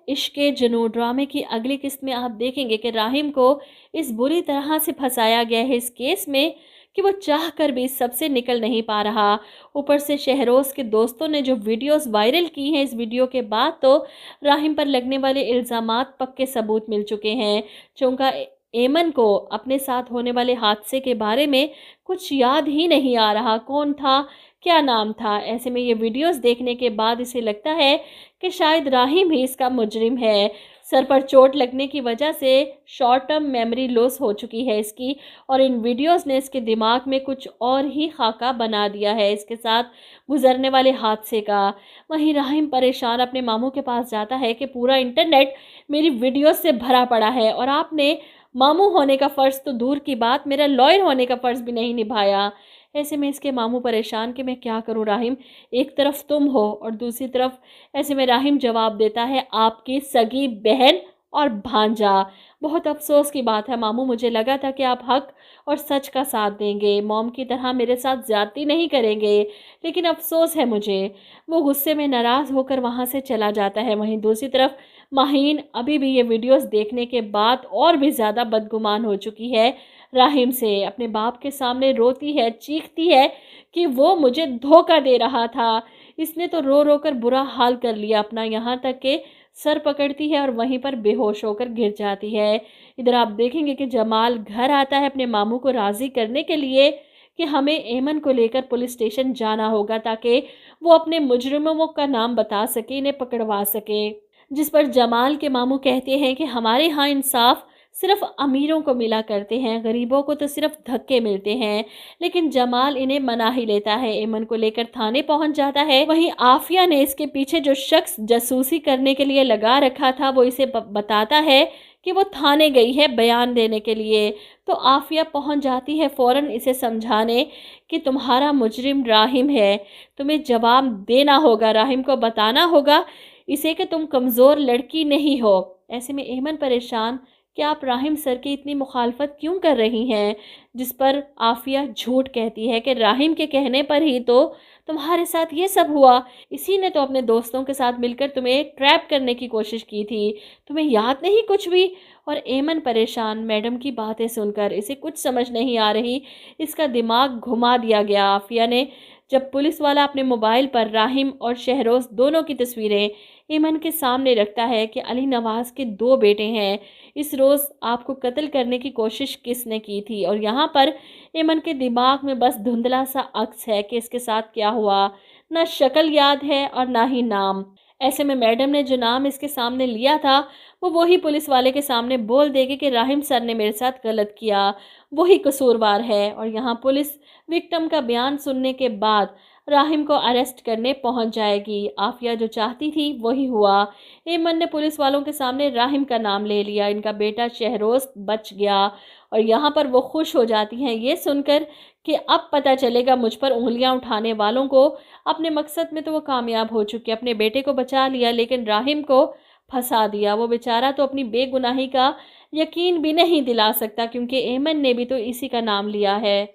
इश्क जुनून ड्रामे की अगली किस्त में आप देखेंगे कि राहिम को इस बुरी तरह से फंसाया गया है इस केस में कि वो चाह कर भी इस सबसे निकल नहीं पा रहा। ऊपर से शहरोज़ के दोस्तों ने जो वीडियोस वायरल की हैं, इस वीडियो के बाद तो राहिम पर लगने वाले इल्ज़ामात पक्के सबूत मिल चुके हैं। चूँकि एमन को अपने साथ होने वाले हादसे के बारे में कुछ याद ही नहीं आ रहा, कौन था, क्या नाम था। ऐसे में ये वीडियोस देखने के बाद इसे लगता है कि शायद राहिम ही इसका मुजरिम है। सर पर चोट लगने की वजह से शॉर्ट टर्म मेमोरी लॉस हो चुकी है इसकी, और इन वीडियोस ने इसके दिमाग में कुछ और ही खाका बना दिया है इसके साथ गुजरने वाले हादसे का। वहीं राहिम परेशान अपने मामू के पास जाता है कि पूरा इंटरनेट मेरी वीडियोस से भरा पड़ा है और आपने मामू होने का फ़र्ज़ तो दूर की बात, मेरा लॉयर होने का फ़र्ज़ भी नहीं निभाया। ऐसे में इसके मामू परेशान कि मैं क्या करूं राहिम, एक तरफ तुम हो और दूसरी तरफ। ऐसे में राहिम जवाब देता है आपकी सगी बहन और भांजा। बहुत अफसोस की बात है मामू, मुझे लगा था कि आप हक और सच का साथ देंगे, मॉम की तरह मेरे साथ ज़्यादती नहीं करेंगे, लेकिन अफसोस है मुझे। वो गुस्से में नाराज़ होकर वहाँ से चला जाता है। वहीं दूसरी तरफ माहीन अभी भी ये वीडियोस देखने के बाद और भी ज़्यादा बदगुमान हो चुकी है राहिम से। अपने बाप के सामने रोती है, चीखती है कि वो मुझे धोखा दे रहा था, इसने तो रो रो कर बुरा हाल कर लिया अपना, यहाँ तक कि सर पकड़ती है और वहीं पर बेहोश होकर गिर जाती है। इधर आप देखेंगे कि जमाल घर आता है अपने मामू को राज़ी करने के लिए कि हमें एमन को लेकर पुलिस स्टेशन जाना होगा ताकि वो अपने मुजरिमों का नाम बता सके, इन्हें पकड़वा सके। जिस पर जमाल के मामू कहते हैं कि हमारे यहाँ इंसाफ सिर्फ अमीरों को मिला करते हैं, गरीबों को तो सिर्फ धक्के मिलते हैं। लेकिन जमाल इन्हें मना ही लेता है, एमन को लेकर थाने पहुंच जाता है। वहीं आफिया ने इसके पीछे जो शख्स जासूसी करने के लिए लगा रखा था वो इसे बताता है कि वो थाने गई है बयान देने के लिए। तो आफिया पहुंच जाती है फ़ौरन इसे समझाने कि तुम्हारा मुजरिम राहिम है, तुम्हें जवाब देना होगा, राहिम को बताना होगा इसे कि तुम कमज़ोर लड़की नहीं हो। ऐसे में एमन परेशान कि आप राहिम सर की इतनी मुखालफत क्यों कर रही हैं, जिस पर आफिया झूठ कहती है कि राहिम के कहने पर ही तो तुम्हारे साथ ये सब हुआ, इसी ने तो अपने दोस्तों के साथ मिलकर तुम्हें ट्रैप करने की कोशिश की थी, तुम्हें याद नहीं कुछ भी। और एमन परेशान मैडम की बातें सुनकर, इसे कुछ समझ नहीं आ रही, इसका दिमाग घुमा दिया गया आफिया ने। जब पुलिस वाला अपने मोबाइल पर राहिम और शहरोज़ दोनों की तस्वीरें एमन के सामने रखता है कि अली नवाज़ के 2 बेटे हैं, इस रोज़ आपको कत्ल करने की कोशिश किसने की थी। और यहाँ पर एमन के दिमाग में बस धुंधला सा अक्स है कि इसके साथ क्या हुआ, ना शक्ल याद है और ना ही नाम। ऐसे में मैडम ने जो नाम इसके सामने लिया था वो वही पुलिस वाले के सामने बोल देगी कि राहिम सर ने मेरे साथ गलत किया, वही कसूरवार है। और यहाँ पुलिस विक्टिम का बयान सुनने के बाद राहिम को अरेस्ट करने पहुंच जाएगी। आफिया जो चाहती थी वही हुआ। एमन ने पुलिस वालों के सामने राहिम का नाम ले लिया, इनका बेटा शहरोज़ बच गया। और यहाँ पर वो खुश हो जाती हैं ये सुनकर कि अब पता चलेगा मुझ पर उंगलियां उठाने वालों को। अपने मकसद में तो वो कामयाब हो चुकी, अपने बेटे को बचा लिया लेकिन राहिम को फंसा दिया। वो बेचारा तो अपनी बेगुनाही का यकीन भी नहीं दिला सकता क्योंकि एमन ने भी तो इसी का नाम लिया है।